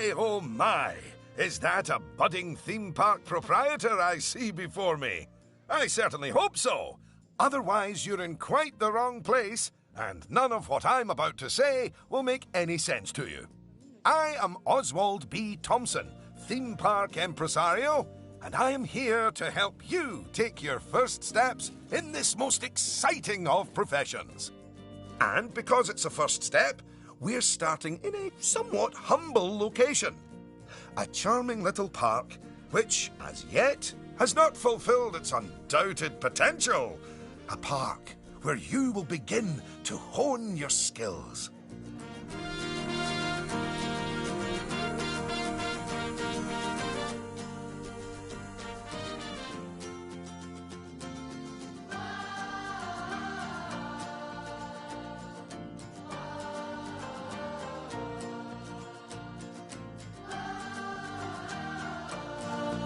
My, oh my! Is that a budding theme park proprietor I see before me? I certainly hope so. Otherwise, you're in quite the wrong place, and none of what I'm about to say will make any sense to you. I am Oswald B. Thompson, theme park impresario, and I am here to help you take your first steps in this most exciting of professions. And because it's a first step, we're starting in a somewhat humble location. A charming little park which, as yet, has not fulfilled its undoubted potential. A park where you will begin to hone your skills.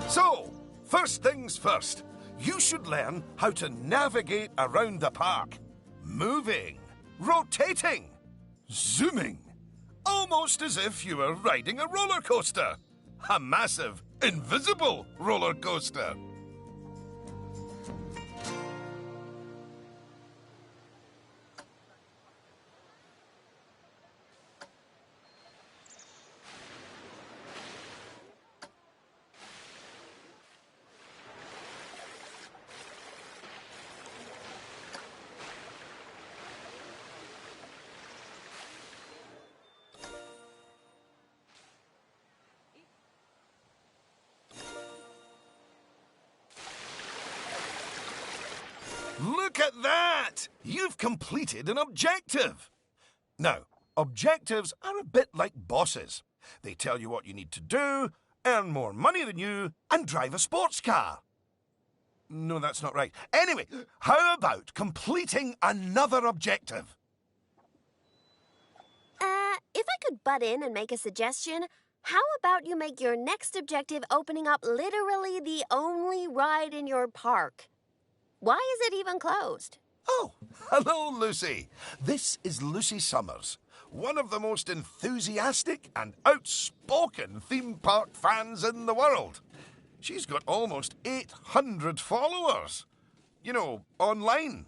So, first things first, you should learn how to navigate around the park. Moving, rotating, zooming, almost as if you were riding a roller coaster. A massive, invisible roller coaster. Look at that! You've completed an objective. Now, objectives are a bit like bosses. They tell you what you need to do, earn more money than you, and drive a sports car. No, that's not right. Anyway, how about completing another objective? If I could butt in and make a suggestion, how about you make your next objective opening up literally the only ride in your park? Why is it even closed? Oh, hello, Lucy. This is Lucy Summers, one of the most enthusiastic and outspoken theme park fans in the world. She's got almost 800 followers. You know, online.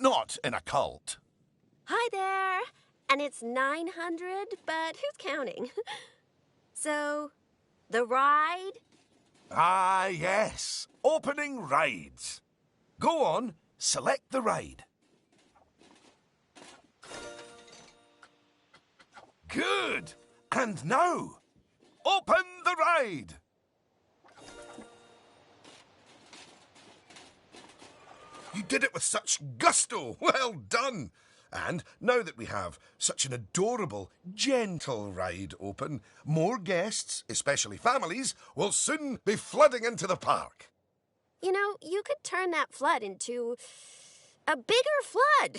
Not in a cult. Hi there. And it's 900, but who's counting? So, the ride? Ah, yes. Opening rides. Go on, select the ride. Good. And now, open the ride. You did it with such gusto. Well done. And now that we have such an adorable, gentle ride open, more guests, especially families, will soon be flooding into the park. You know, you could turn that flood into a bigger flood.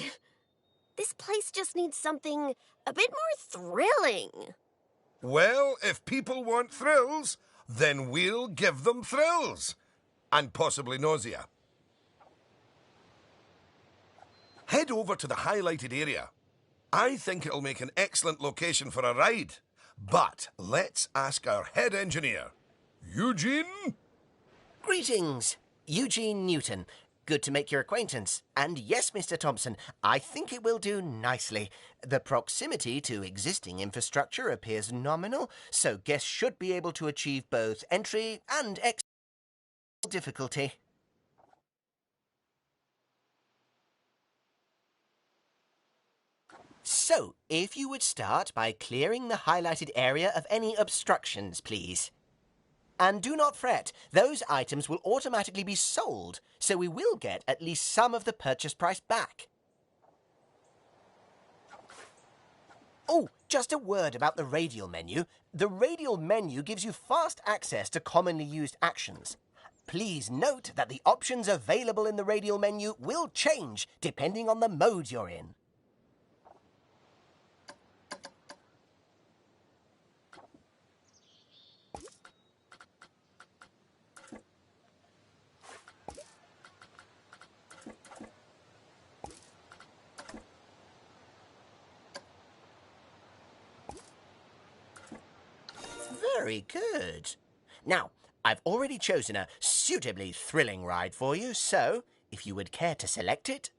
This place just needs something a bit more thrilling. Well, if people want thrills, then we'll give them thrills. And possibly nausea. Head over to the highlighted area. I think it'll make an excellent location for a ride. But let's ask our head engineer. Eugene? Greetings. Eugene Newton. Good to make your acquaintance. And yes, Mr. Thompson, I think it will do nicely. The proximity to existing infrastructure appears nominal, so guests should be able to achieve both entry and exit difficulty. So, if you would start by clearing the highlighted area of any obstructions, please. And do not fret, those items will automatically be sold, so we will get at least some of the purchase price back. Oh, just a word about the radial menu. The radial menu gives you fast access to commonly used actions. Please note that the options available in the radial menu will change depending on the mode you're in. Very good. Now, I've already chosen a suitably thrilling ride for you, so if you would care to select it.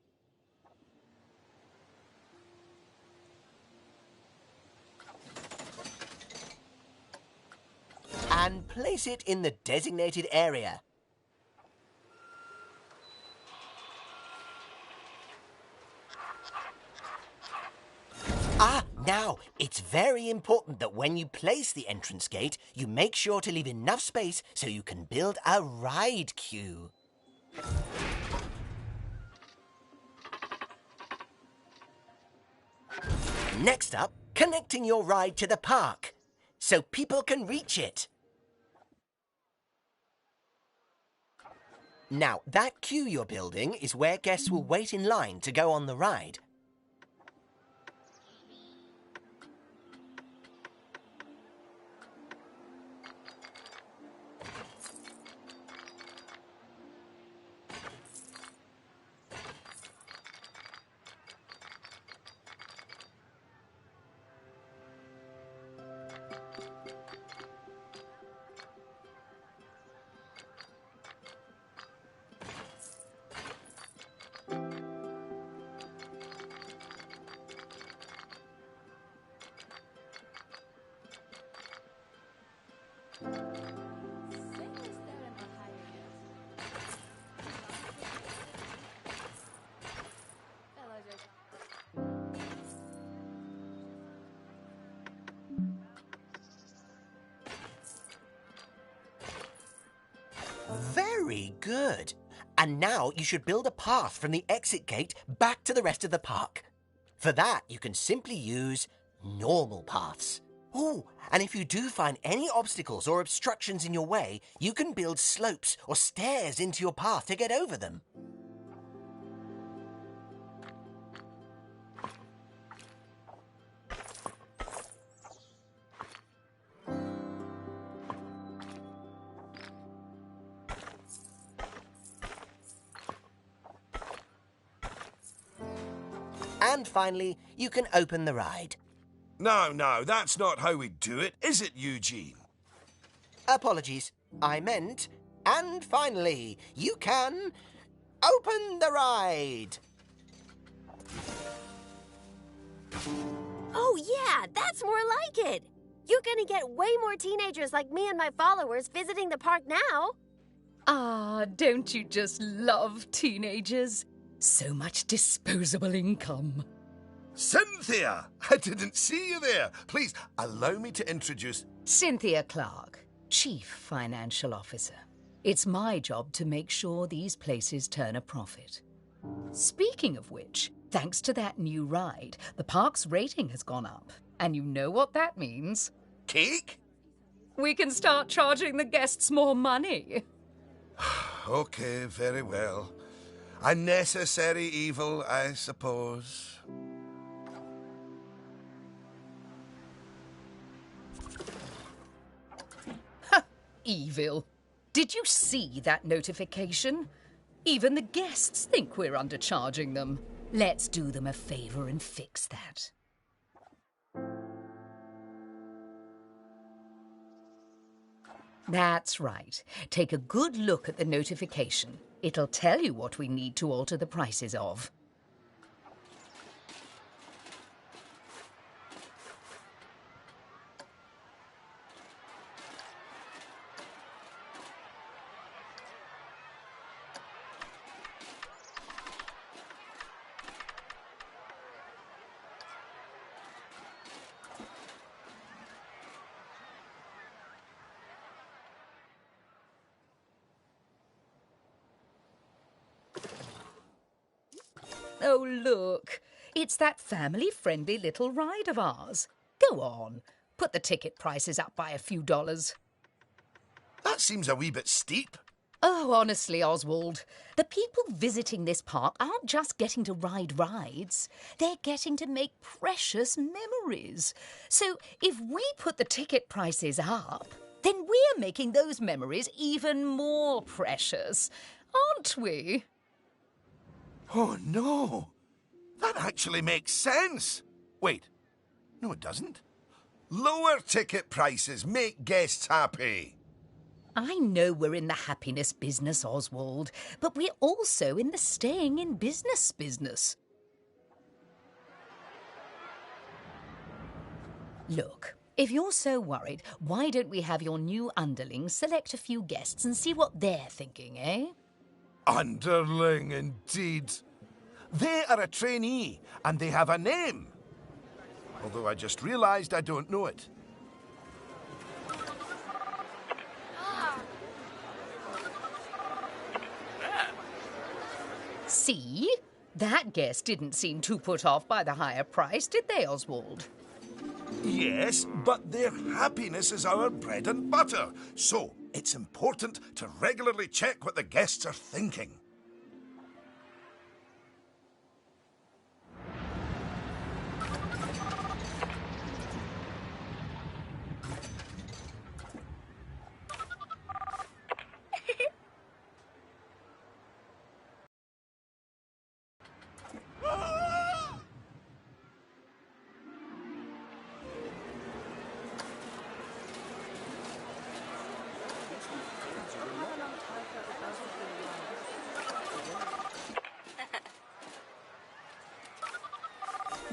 And place it in the designated area. Now, it's very important that when you place the entrance gate, you make sure to leave enough space so you can build a ride queue. Next up, connecting your ride to the park, so people can reach it. Now, that queue you're building is where guests will wait in line to go on the ride. Very good. And now you should build a path from the exit gate back to the rest of the park. For that, you can simply use normal paths. Oh, and if you do find any obstacles or obstructions in your way, you can build slopes or stairs into your path to get over them. And finally, you can open the ride. No, that's not how we do it, is it, Eugene? Apologies, I meant, and finally, you can open the ride. Oh, yeah, that's more like it. You're gonna get way more teenagers like me and my followers visiting the park now. Ah, don't you just love teenagers? So much disposable income. Cynthia! I didn't see you there. Please, allow me to introduce... Cynthia Clark, Chief Financial Officer. It's my job to make sure these places turn a profit. Speaking of which, thanks to that new ride, the park's rating has gone up. And you know what that means? Cake? We can start charging the guests more money. Okay, very well. A necessary evil, I suppose. Evil. Did you see that notification? Even the guests think we're undercharging them. Let's do them a favor and fix that. That's right. Take a good look at the notification. It'll tell you what we need to alter the prices of. Oh, look. It's that family-friendly little ride of ours. Go on. Put the ticket prices up by a few dollars. That seems a wee bit steep. Oh, honestly, Oswald, the people visiting this park aren't just getting to ride rides. They're getting to make precious memories. So if we put the ticket prices up, then we're making those memories even more precious, aren't we? Oh, no. That actually makes sense. Wait. No, it doesn't. Lower ticket prices make guests happy. I know we're in the happiness business, Oswald, but we're also in the staying in business. Look, if you're so worried, why don't we have your new underlings select a few guests and see what they're thinking, eh? Underling, indeed. They are a trainee, and they have a name. Although I just realised I don't know it. See? That guest didn't seem too put off by the higher price, did they, Oswald? Yes, but their happiness is our bread and butter. So it's important to regularly check what the guests are thinking.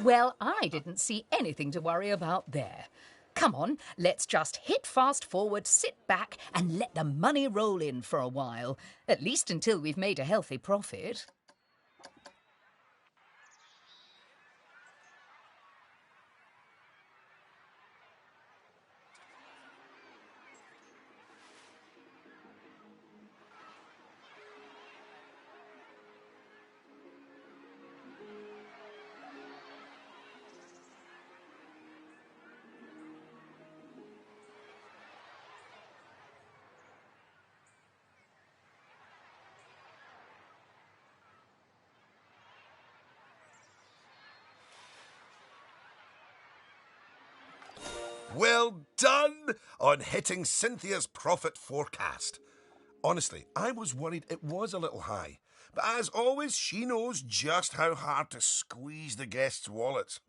Well, I didn't see anything to worry about there. Come on, let's just hit fast forward, sit back and let the money roll in for a while. At least until we've made a healthy profit. Well done on hitting Cynthia's profit forecast. Honestly, I was worried it was a little high. But as always, she knows just how hard to squeeze the guests' wallets.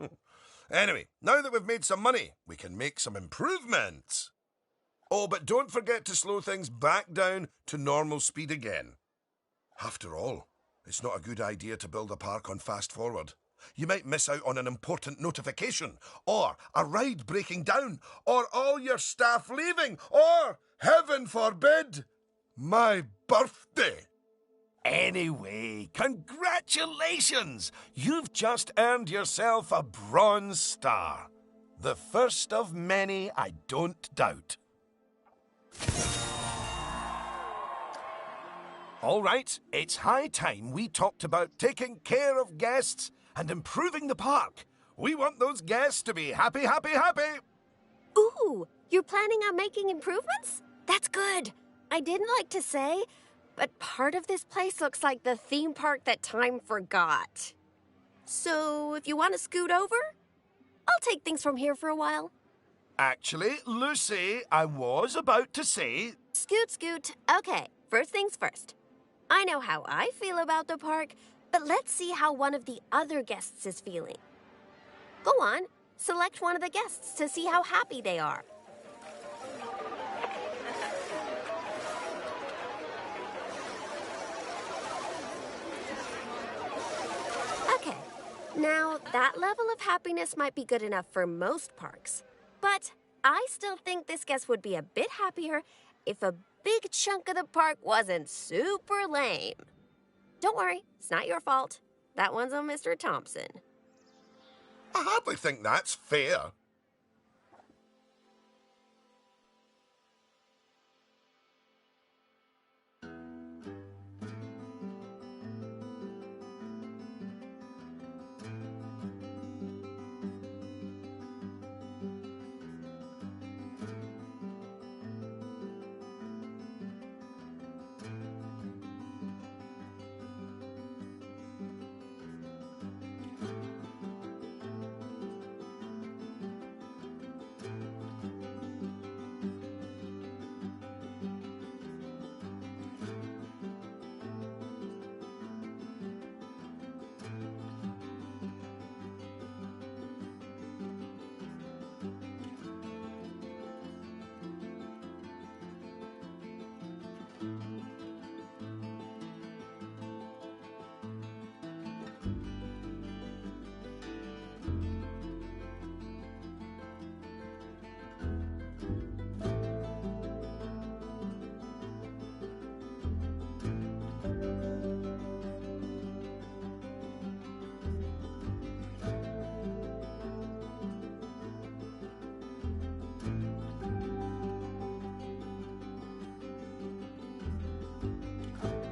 Anyway, now that we've made some money, we can make some improvements. Oh, but don't forget to slow things back down to normal speed again. After all, it's not a good idea to build a park on fast forward. You might miss out on an important notification, or a ride breaking down, or all your staff leaving, or, heaven forbid, my birthday. Anyway, congratulations! You've just earned yourself a bronze star. The first of many, I don't doubt. All right, it's high time we talked about taking care of guests and improving the park. We want those guests to be happy, happy, happy. Ooh, you're planning on making improvements? That's good. I didn't like to say, but part of this place looks like the theme park that time forgot. So if you want to scoot over, I'll take things from here for a while. Actually, Lucy, I was about to say... Scoot. Okay, first things first. I know how I feel about the park, but let's see how one of the other guests is feeling. Go on, select one of the guests to see how happy they are. Okay, now that level of happiness might be good enough for most parks, but I still think this guest would be a bit happier if a big chunk of the park wasn't super lame. Don't worry, it's not your fault. That one's on Mr. Thompson. I hardly think that's fair.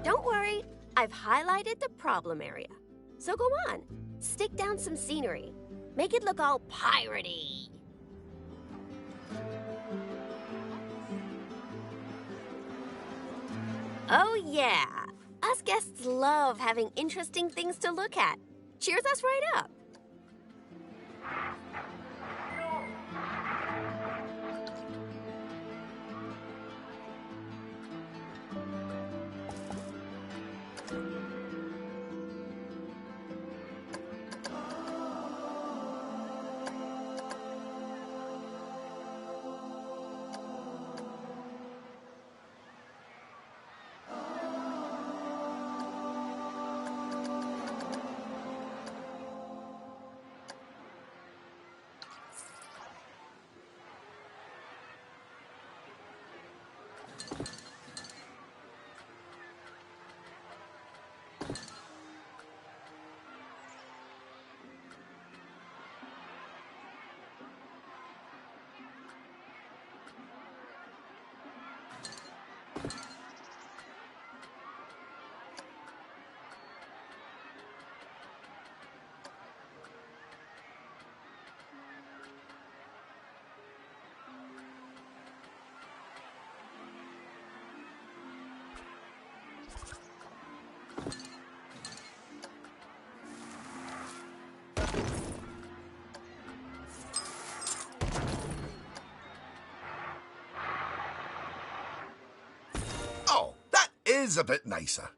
Don't worry, I've highlighted the problem area. So go on, stick down some scenery. Make it look all piratey. Oh yeah, us guests love having interesting things to look at. Cheers us right up. Oh, that is a bit nicer.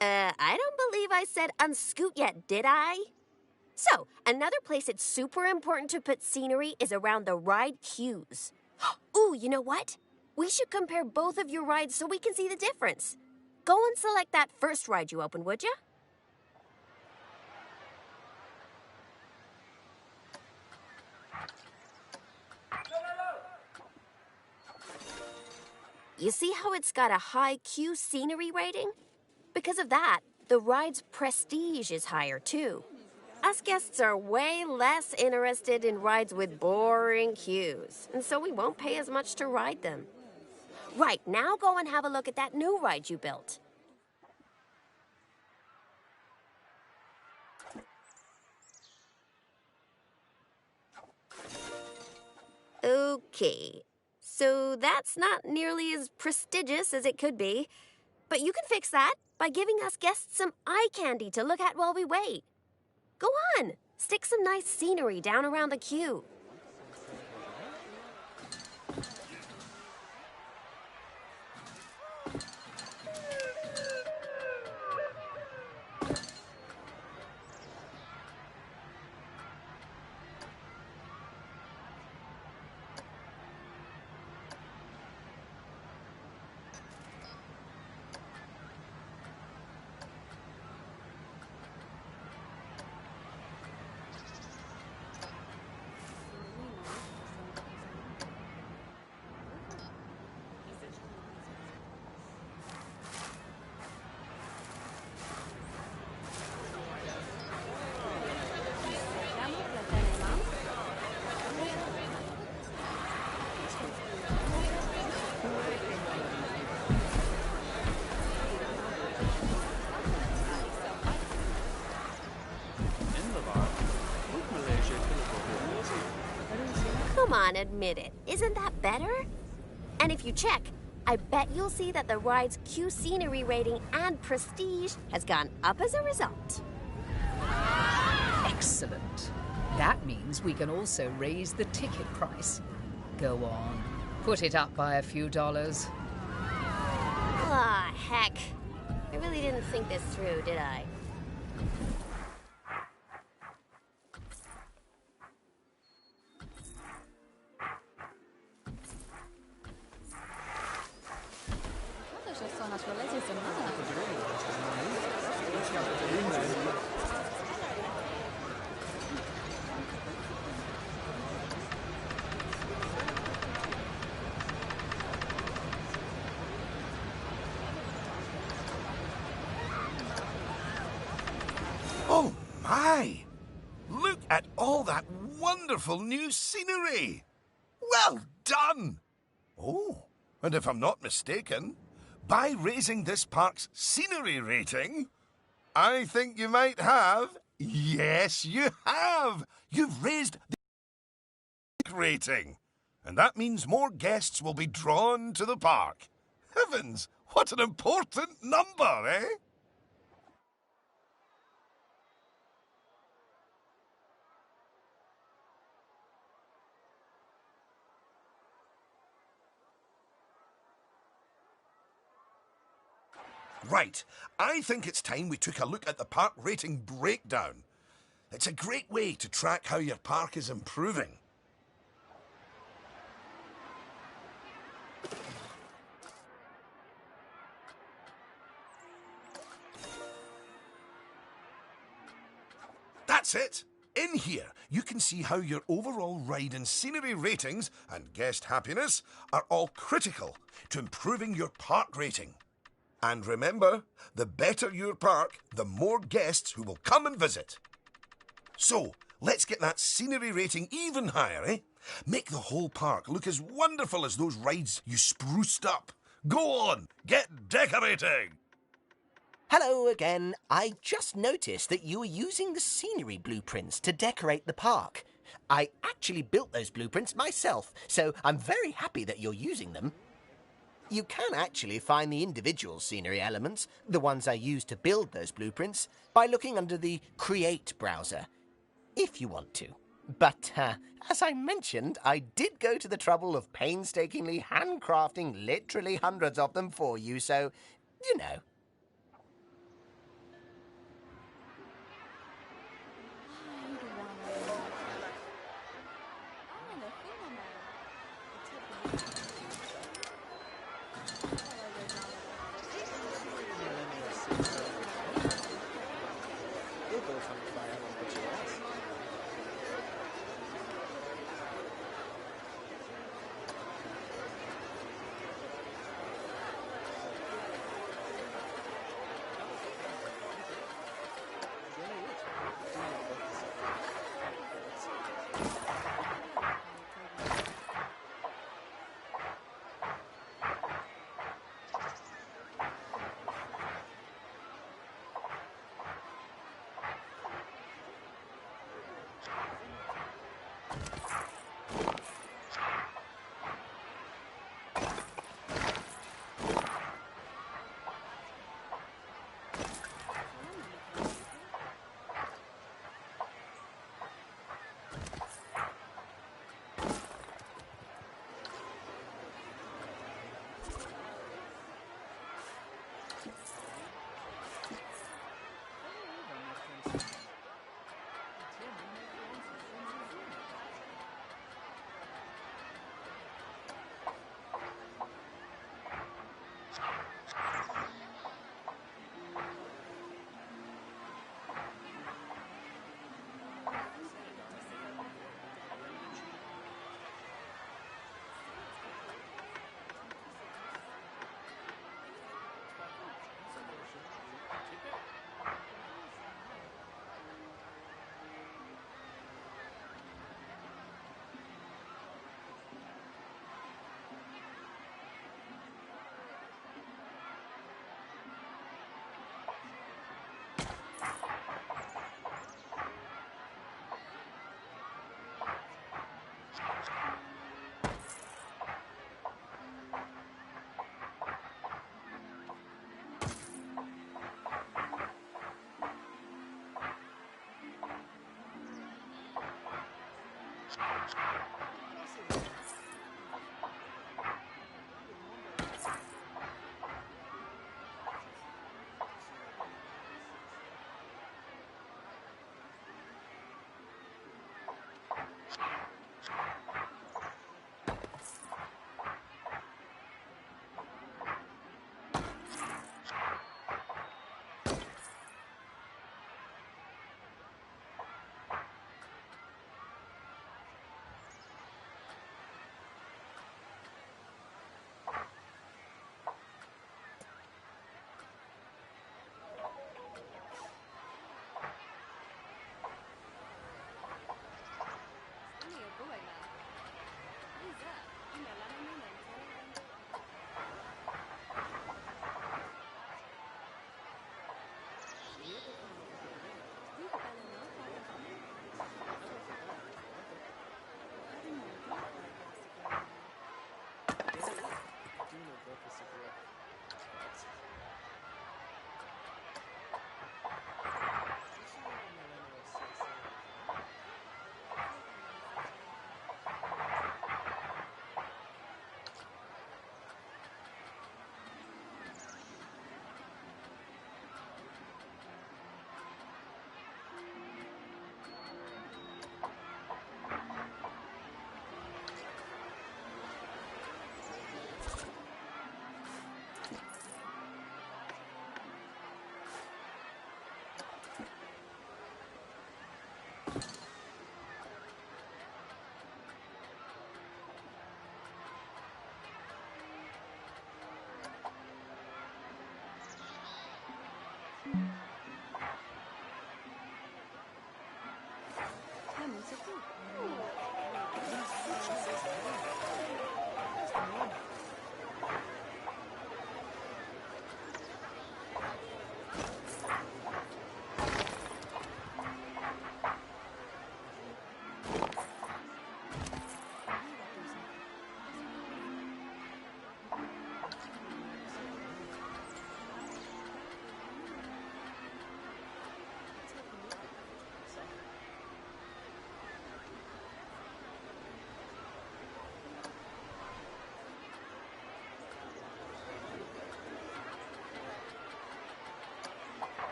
I don't believe I said unscoot yet, did I? So, another place it's super important to put scenery is around the ride queues. Ooh, you know what? We should compare both of your rides so we can see the difference. Go and select that first ride you opened, would you? You see how it's got a high queue scenery rating? Because of that, the ride's prestige is higher too. Us guests are way less interested in rides with boring queues, and so we won't pay as much to ride them. Right, now go and have a look at that new ride you built. Okay, so that's not nearly as prestigious as it could be, but you can fix that by giving us guests some eye candy to look at while we wait. Go on, stick some nice scenery down around the queue. Come on, admit it. Isn't that better? And if you check, I bet you'll see that the ride's queue scenery rating and prestige has gone up as a result. Excellent. That means we can also raise the ticket price. Go on, put it up by a few dollars. Ah, heck. I really didn't think this through, did I? Oh my! Look at all that wonderful new scenery! Well done! Oh, and if I'm not mistaken, by raising this park's scenery rating, I think you might have. Yes, you have. You've raised the rating. And that means more guests will be drawn to the park. Heavens, what an important number, eh? Right, I think it's time we took a look at the park rating breakdown. It's a great way to track how your park is improving. That's it! In here, you can see how your overall ride and scenery ratings and guest happiness are all critical to improving your park rating. And remember, the better your park, the more guests who will come and visit. So, let's get that scenery rating even higher, eh? Make the whole park look as wonderful as those rides you spruced up. Go on, get decorating! Hello again. I just noticed that you were using the scenery blueprints to decorate the park. I actually built those blueprints myself, so I'm very happy that you're using them. You can actually find the individual scenery elements, the ones I used to build those blueprints, by looking under the Create browser, if you want to. But, as I mentioned, I did go to the trouble of painstakingly handcrafting literally hundreds of them for you, so, you know.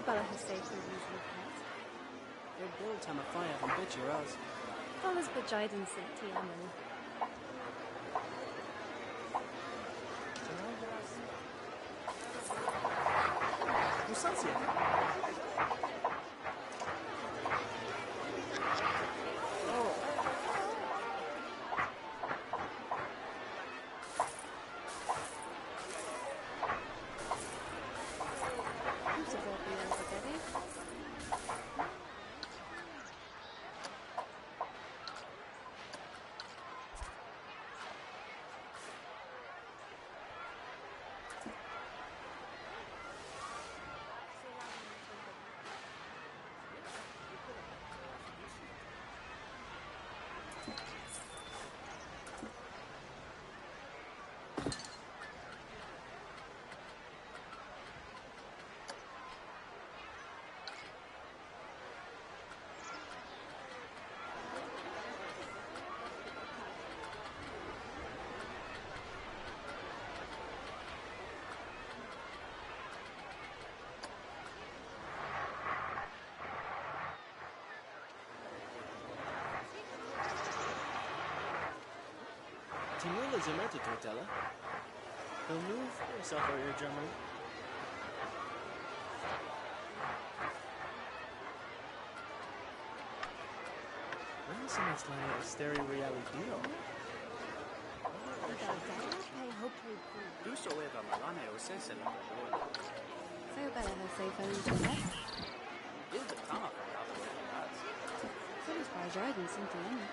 bella Hyseifa usually pet. Their build time of fire from bitch your ass. Follows Bajiden St. Tiaman. Musasia. Timula Zemeta Tortella. They'll move yourself out your Germany. When is the next line of stereo reality deal? Du så över Malane och Cecil. So bella Hyseifa usually pet. Vill du komma från alla Follows Bajiden St. Tiaman.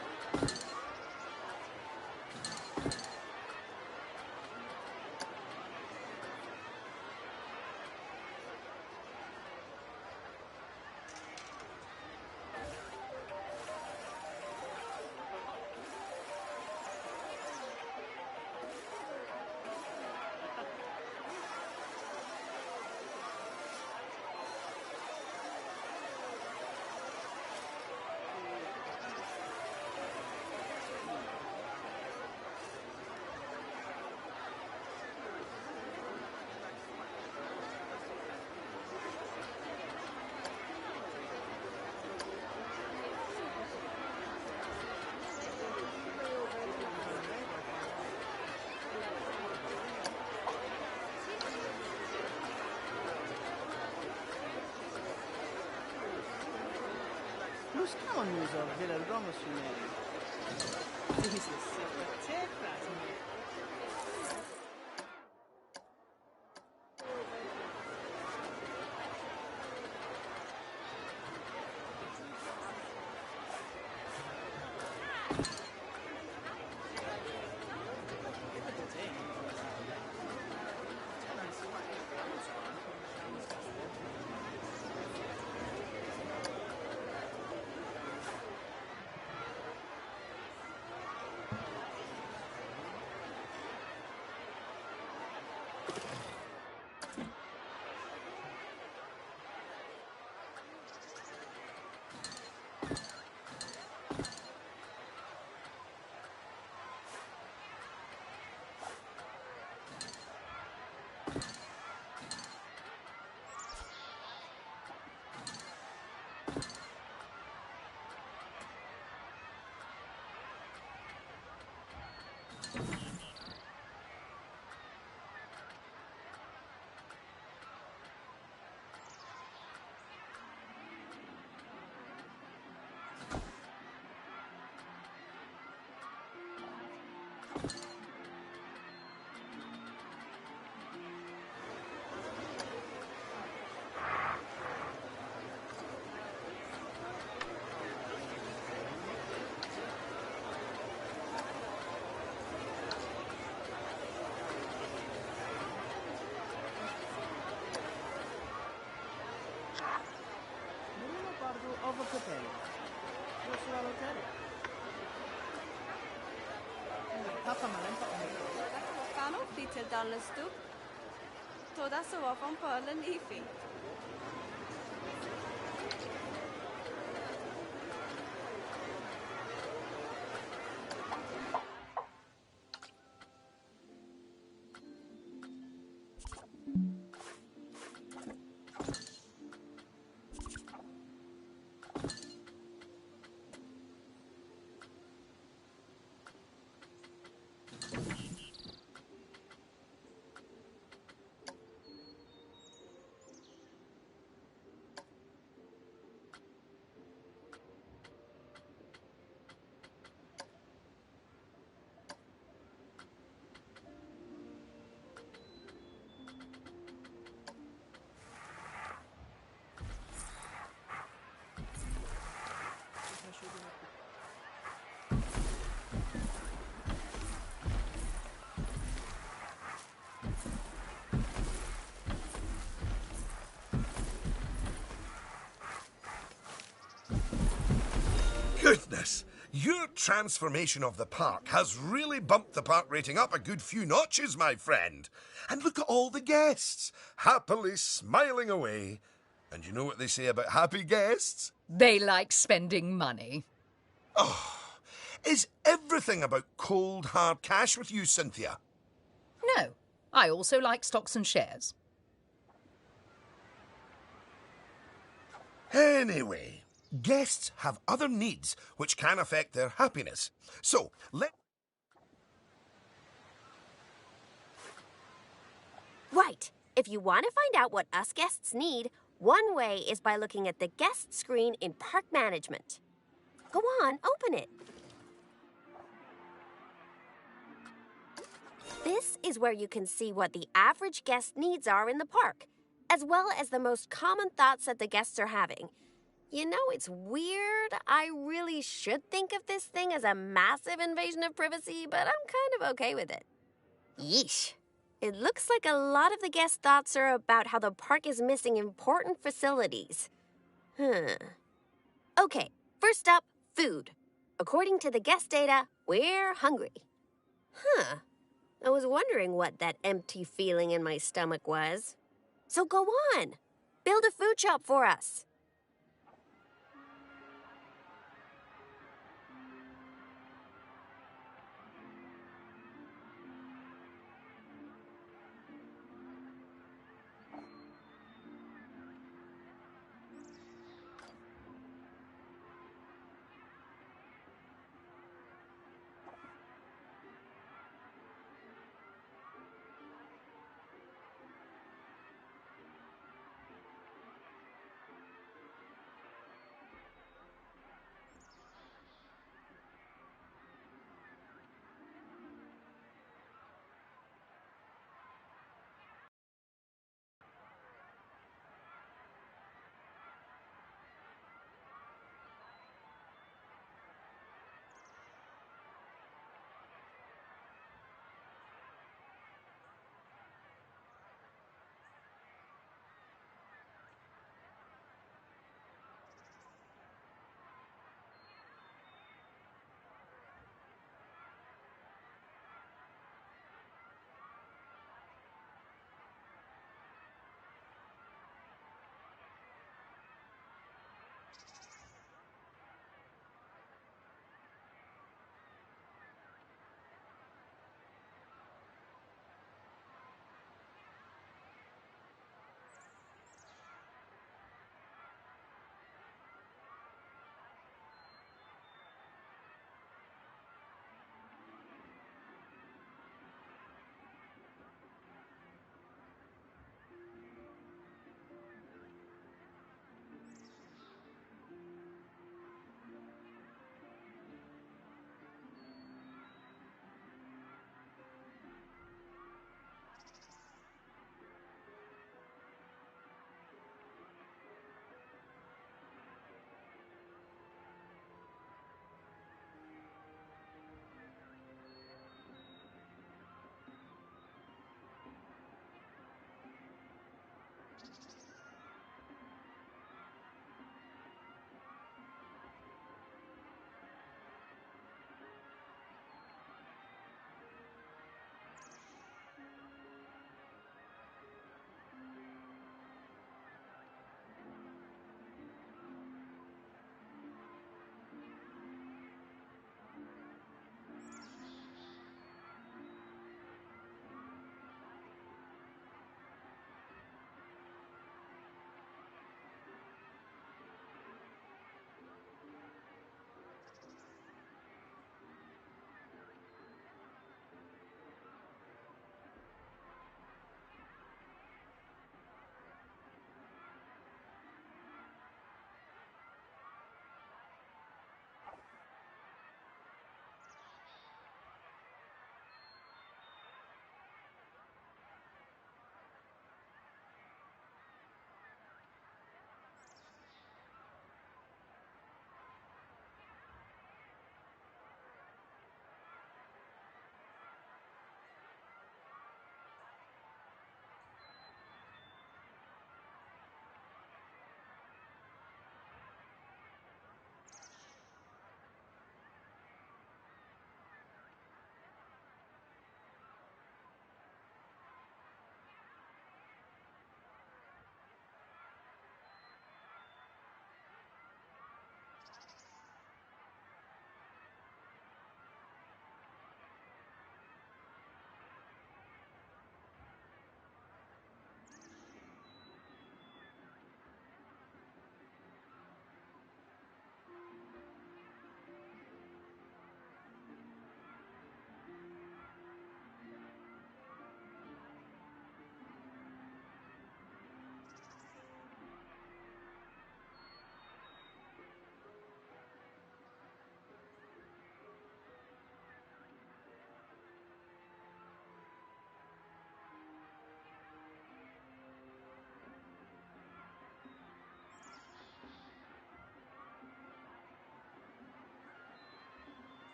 Buscamos of Villa Ramos Uneri. Jesus, take that. Overprepared. What's your hotel? Papa Malempa. Fano flitter down the stoop. Toda so off on pearl and leafy. Goodness, your transformation of the park has really bumped the park rating up a good few notches, my friend. And look at all the guests, happily smiling away. And you know what they say about happy guests? They like spending money. Is everything about cold, hard cash with you, Cynthia? No, I also like stocks and shares. Anyway, guests have other needs which can affect their happiness. So, Right. If you want to find out what us guests need, one way is by looking at the guest screen in Park Management. Go on, open it. This is where you can see what the average guest needs are in the park, as well as the most common thoughts that the guests are having. You know, it's weird. I really should think of this thing as a massive invasion of privacy, but I'm kind of okay with it. Yeesh. It looks like a lot of the guest thoughts are about how the park is missing important facilities. Okay, first up, food. According to the guest data, we're hungry. I was wondering what that empty feeling in my stomach was. So go on. Build a food shop for us.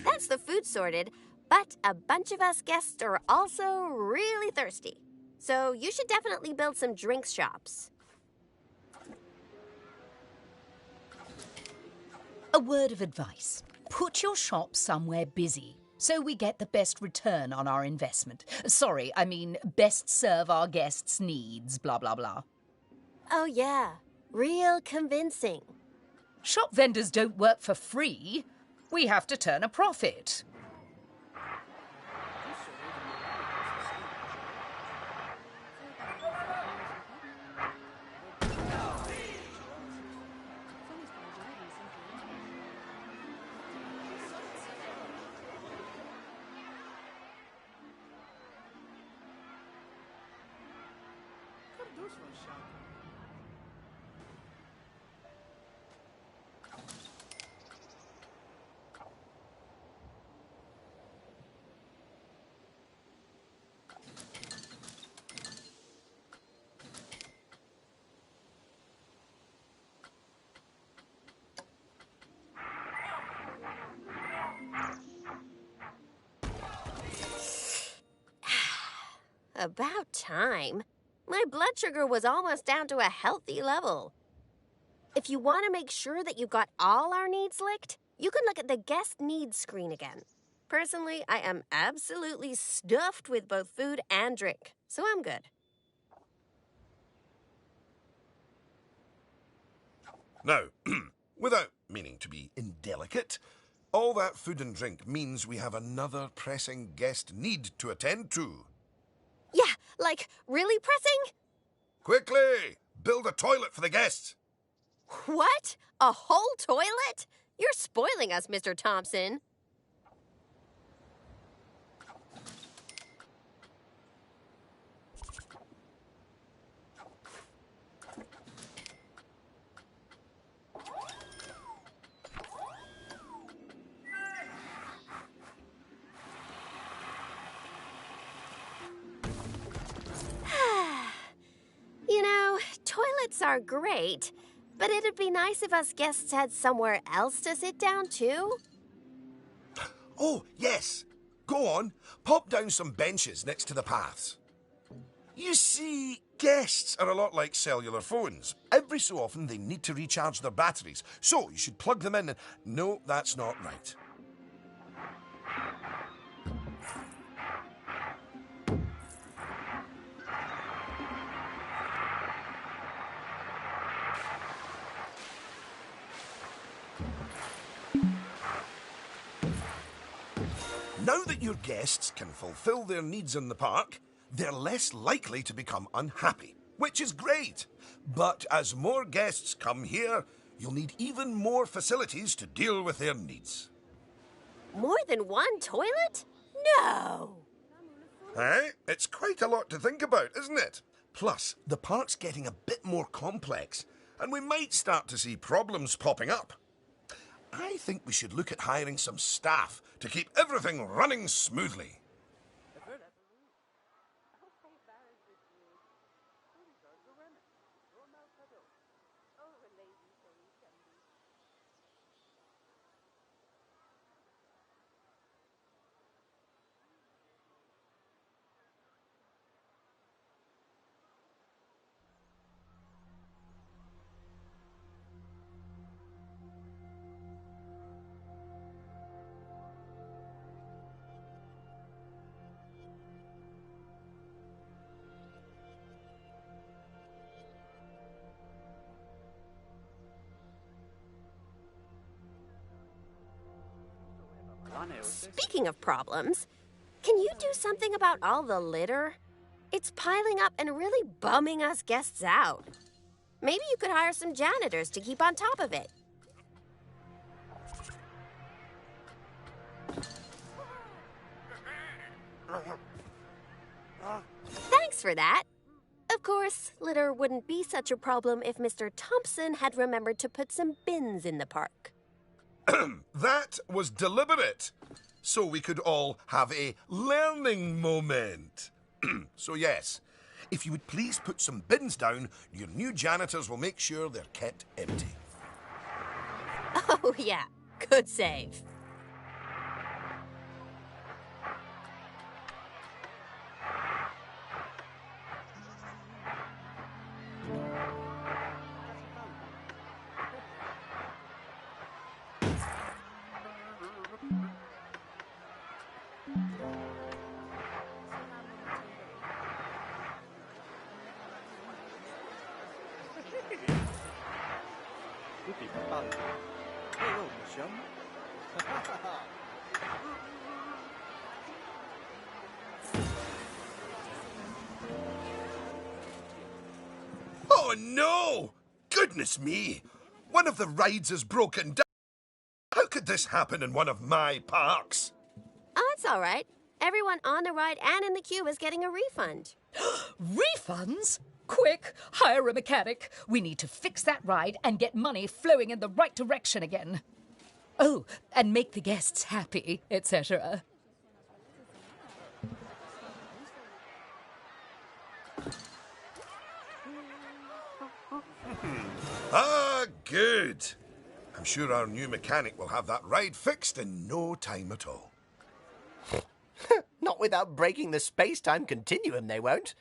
That's the food sorted, but a bunch of us guests are also really thirsty. So you should definitely build some drinks shops. A word of advice. Put your shop somewhere busy so we get the best return on our investment. Sorry, I mean best serve our guests' needs, blah, blah, blah. Oh yeah, real convincing. Shop vendors don't work for free. We have to turn a profit. About time. My blood sugar was almost down to a healthy level. If you want to make sure that you've got all our needs licked, you can look at the guest needs screen again. Personally, I am absolutely stuffed with both food and drink, so I'm good. Now, without meaning to be indelicate, all that food and drink means we have another pressing guest need to attend to. Yeah, like, really pressing? Quickly! Build a toilet for the guests! What? A whole toilet? You're spoiling us, Mr. Thompson. You know, toilets are great, but it'd be nice if us guests had somewhere else to sit down, too. Oh, yes. Go on. Pop down some benches next to the paths. You see, guests are a lot like cellular phones. Every so often they need to recharge their batteries, so you should plug them in and... No, that's not right. Now that your guests can fulfill their needs in the park, they're less likely to become unhappy, which is great. But as more guests come here, you'll need even more facilities to deal with their needs. More than one toilet? No! Eh? It's quite a lot to think about, isn't it? Plus, the park's getting a bit more complex, and we might start to see problems popping up. I think we should look at hiring some staff to keep everything running smoothly. Speaking of problems, can you do something about all the litter? It's piling up and really bumming us guests out. Maybe you could hire some janitors to keep on top of it. Thanks for that. Of course, litter wouldn't be such a problem if Mr. Thompson had remembered to put some bins in the park. That was deliberate. so we could all have a learning moment. So yes, if you would please put some bins down, your new janitors will make sure they're kept empty. Oh, yeah. Good save. Oh no! Goodness me! One of the rides is broken down. How could this happen in one of my parks? Oh, it's all right. Everyone on the ride and in the queue is getting a refund. Refunds? Quick, hire a mechanic. We need to fix that ride and get money flowing in the right direction again. Oh, and make the guests happy, etc. Ah, good. I'm sure our new mechanic will have that ride fixed in no time at all. Not without breaking the space-time continuum, they won't.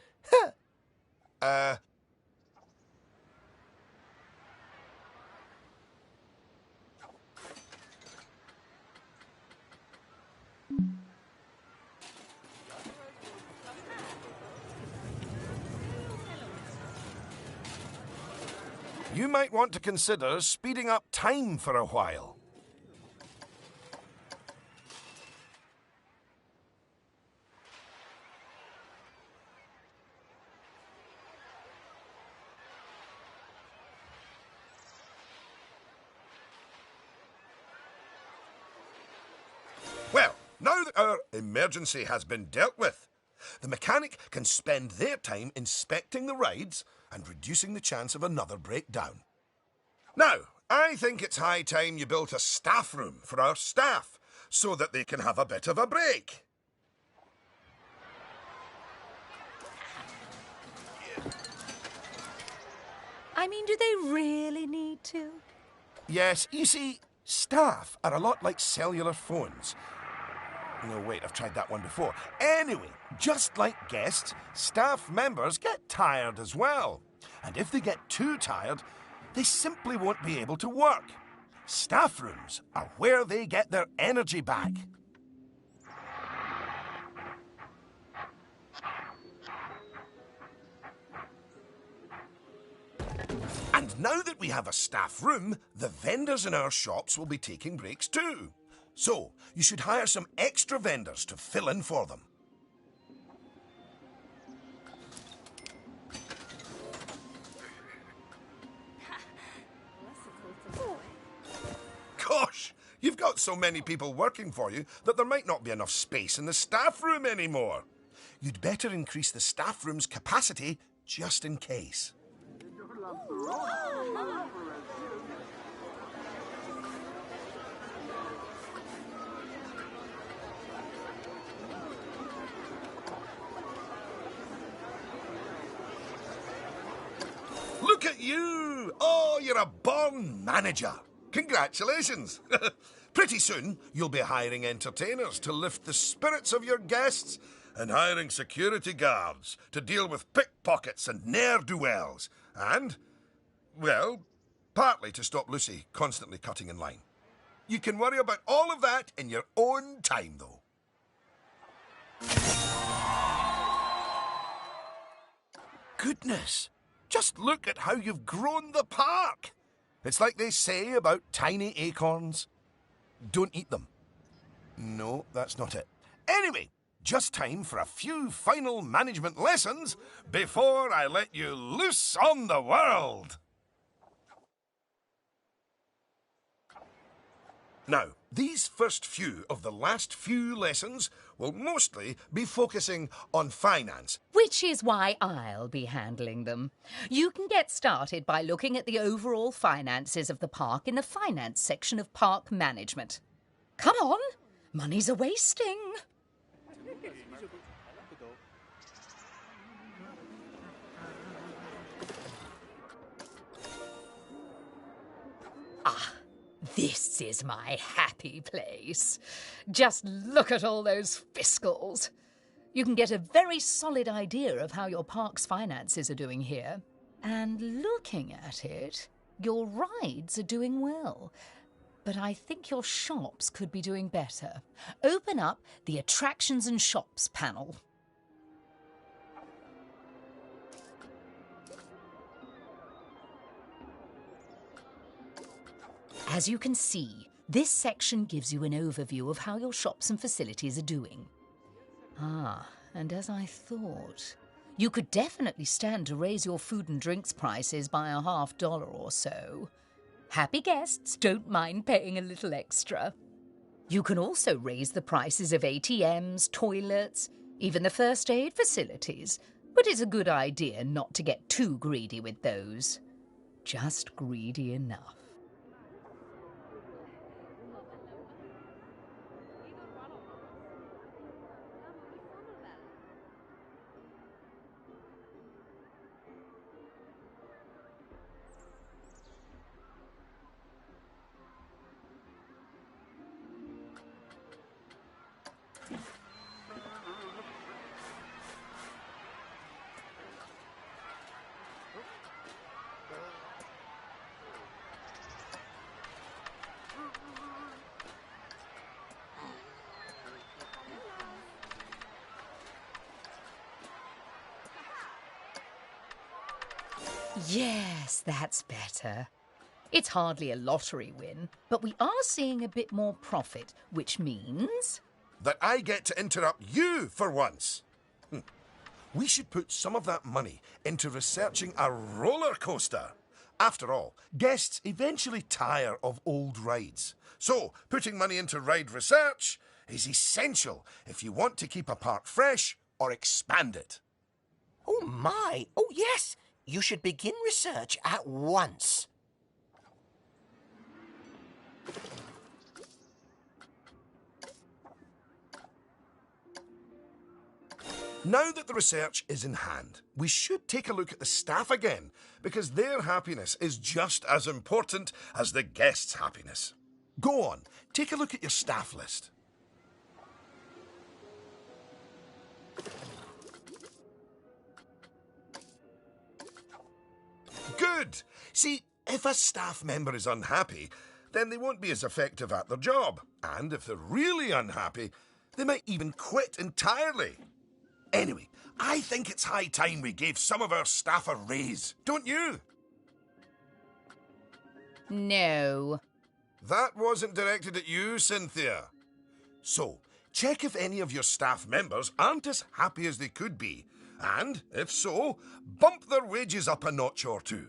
You might want to consider speeding up time for a while. Well, now that our emergency has been dealt with, the mechanic can spend their time inspecting the rides and reducing the chance of another breakdown. Now, I think it's high time you built a staff room for our staff so that they can have a bit of a break. I mean, do they really need to? Yes, you see, staff are a lot like cellular phones. No, wait, I've tried that one before. Anyway, just like guests, staff members get tired as well. And if they get too tired, they simply won't be able to work. Staff rooms are where they get their energy back. And now that we have a staff room, the vendors in our shops will be taking breaks too. So, you should hire some extra vendors to fill in for them. Gosh, you've got so many people working for you that there might not be enough space in the staff room anymore. You'd better increase the staff room's capacity just in case. Look at you! Oh, you're a born manager. Congratulations. Pretty soon, you'll be hiring entertainers to lift the spirits of your guests and hiring security guards to deal with pickpockets and ne'er-do-wells. And, well, partly to stop Lucy constantly cutting in line. You can worry about all of that in your own time, though. Goodness! Just look at how you've grown the park. It's like they say about tiny acorns. Don't eat them. No, that's not it. Anyway, just time for a few final management lessons before I let you loose on the world. Now, these first few of the last few lessons will mostly be focusing on finance. Which is why I'll be handling them. You can get started by looking at the overall finances of the park in the finance section of park management. Come on, Money's a-wasting. Ah, this is my happy place. Just look at all those fiscals. You can get a very solid idea of how your park's finances are doing here. And looking at it, your rides are doing well. But I think your shops could be doing better. Open up the Attractions and Shops panel. As you can see, this section gives you an overview of how your shops and facilities are doing. Ah, and as I thought, you could definitely stand to raise your food and drinks prices by $50 or so. Happy guests don't mind paying a little extra. You can also raise the prices of ATMs, toilets, even the first aid facilities, but it's a good idea not to get too greedy with those. Just greedy enough. Yes, that's better. It's hardly a lottery win, but we are seeing a bit more profit, which means... that I get to interrupt you for once. We should put some of that money into researching a roller coaster. After all, guests eventually tire of old rides. So, putting money into ride research is essential if you want to keep a park fresh or expand it. Oh my! Oh yes! You should begin research at once. Now that the research is in hand, we should take a look at the staff again, because their happiness is just as important as the guests' happiness. Go on, take a look at your staff list. Good! See, if a staff member is unhappy, then they won't be as effective at their job. And if they're really unhappy, they might even quit entirely. Anyway, I think it's high time we gave some of our staff a raise, don't you? No. That wasn't directed at you, Cynthia. So, check if any of your staff members aren't as happy as they could be. And, if so, bump their wages up a notch or two.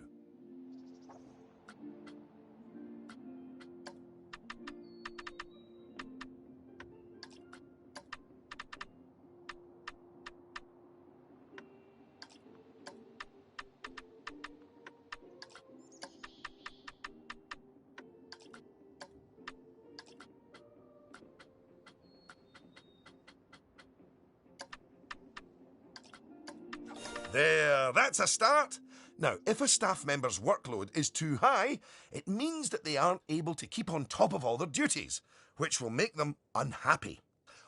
There, that's a start. Now, if a staff member's workload is too high, it means that they aren't able to keep on top of all their duties, which will make them unhappy.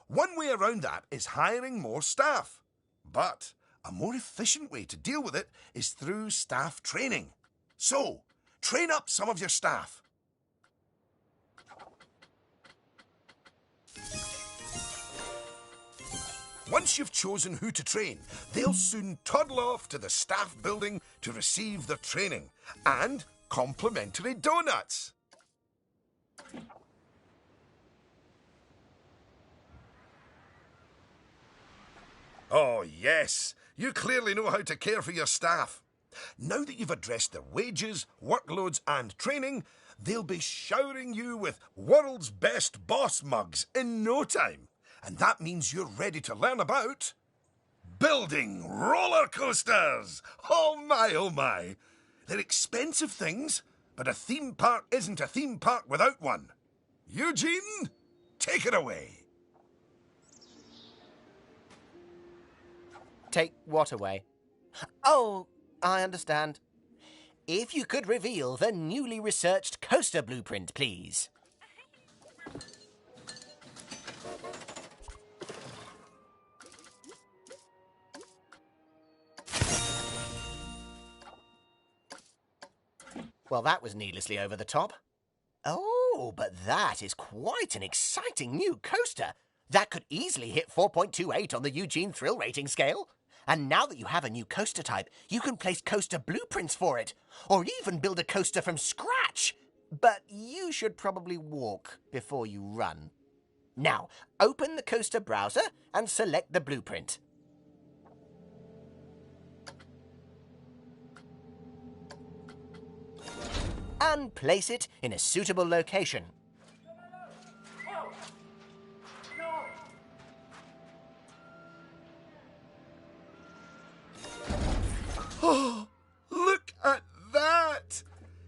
One way around that is hiring more staff. But a more efficient way to deal with it is through staff training. So, train up some of your staff. Once you've chosen who to train, they'll soon toddle off to the staff building to receive their training and complimentary donuts. Oh, yes, you clearly know how to care for your staff. Now that you've addressed their wages, workloads and training, they'll be showering you with world's best boss mugs in no time. And that means you're ready to learn about building roller coasters. Oh my. They're expensive things, but a theme park isn't a theme park without one. Eugene, take it away. Take what away? Oh, I understand. If you could reveal the newly researched coaster blueprint, please. Well, that was needlessly over the top. Oh, but that is quite an exciting new coaster. That could easily hit 4.28 on the Eugene Thrill Rating scale. And now that you have a new coaster type, you can place coaster blueprints for it, or even build a coaster from scratch. But you should probably walk before you run. Now, open the coaster browser and select the blueprint. And place it in a suitable location. Oh, look at that!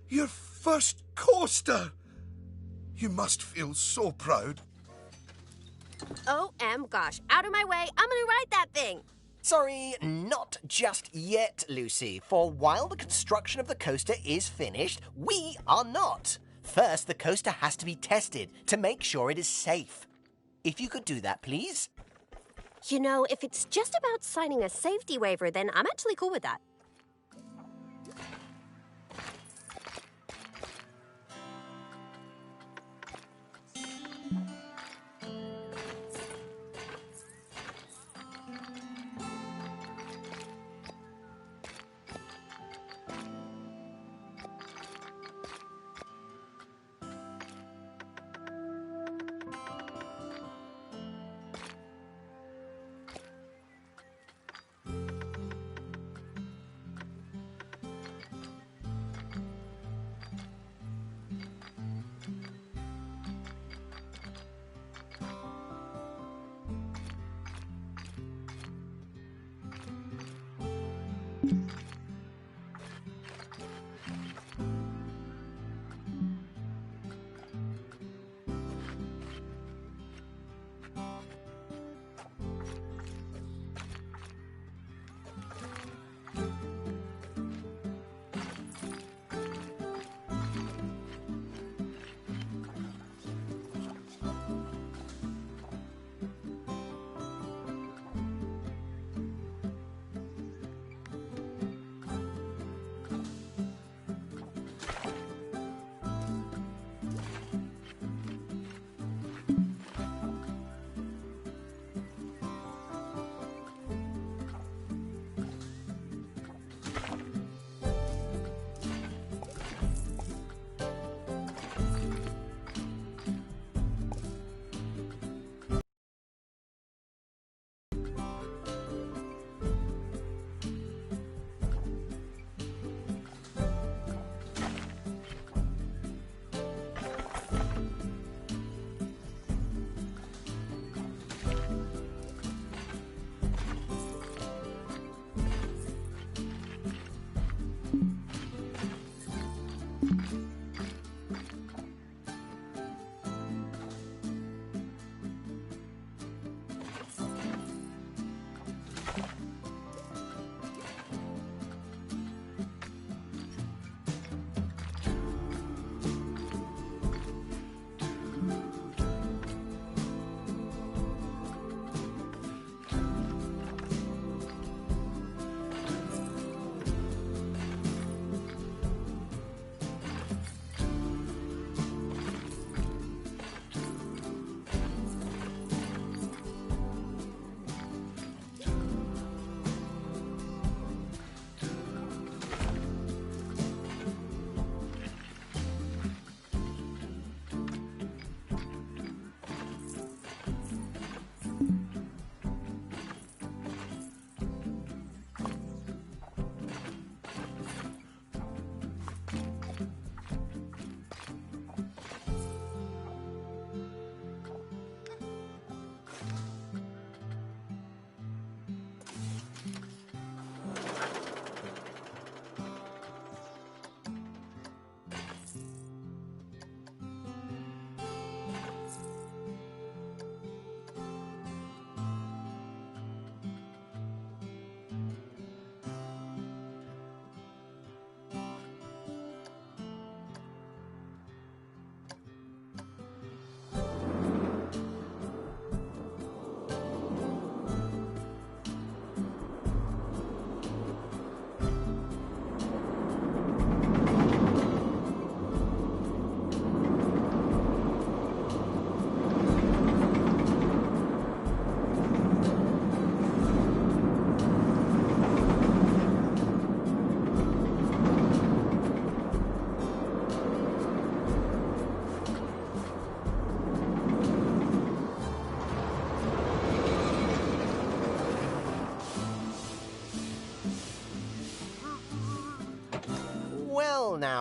Your first coaster! You must feel so proud. OM gosh, out of my way, I'm gonna ride that thing! Sorry, not just yet, Lucy, for while the construction of the coaster is finished, we are not. First, the coaster has to be tested to make sure it is safe. If you could do that, please. You know, if it's just about signing a safety waiver, then I'm actually cool with that.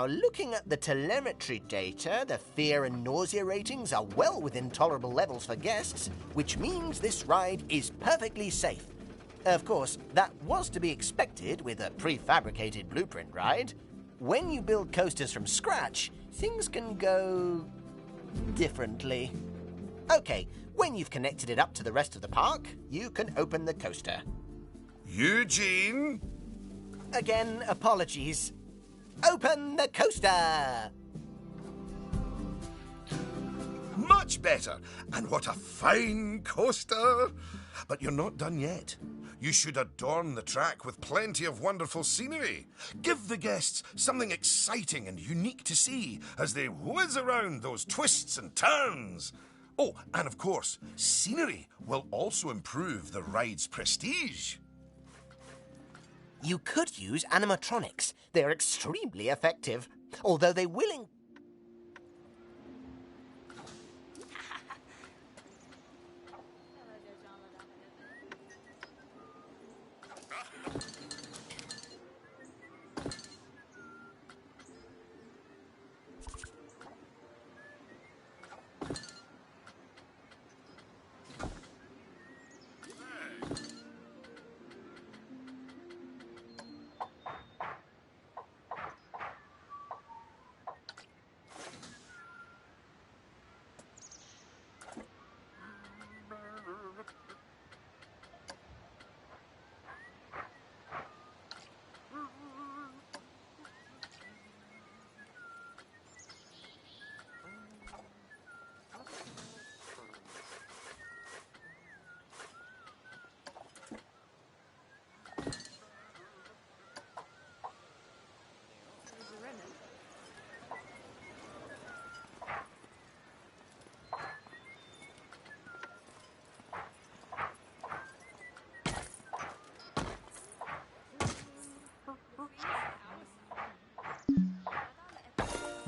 Now, looking at the telemetry data, the fear and nausea ratings are well within tolerable levels for guests, which means this ride is perfectly safe. Of course, that was to be expected with a prefabricated blueprint ride. When you build coasters from scratch, things can go differently. Okay, when you've connected it up to the rest of the park, you can open the coaster. Eugene? Again, apologies. Open the coaster! Much better. And what a fine coaster. But you're not done yet. You should adorn the track with plenty of wonderful scenery. Give the guests something exciting and unique to see as they whiz around those twists and turns. Oh, and of course, scenery will also improve the ride's prestige. You could use animatronics. They're extremely effective, although they will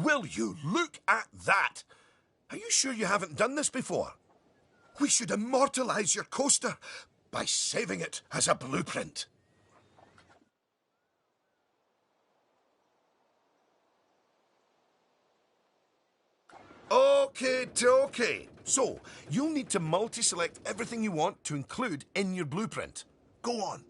Will you look at that? Are you sure you haven't done this before? We should immortalize your coaster by saving it as a blueprint. Okay. So, you'll need to multi-select everything you want to include in your blueprint. Go on.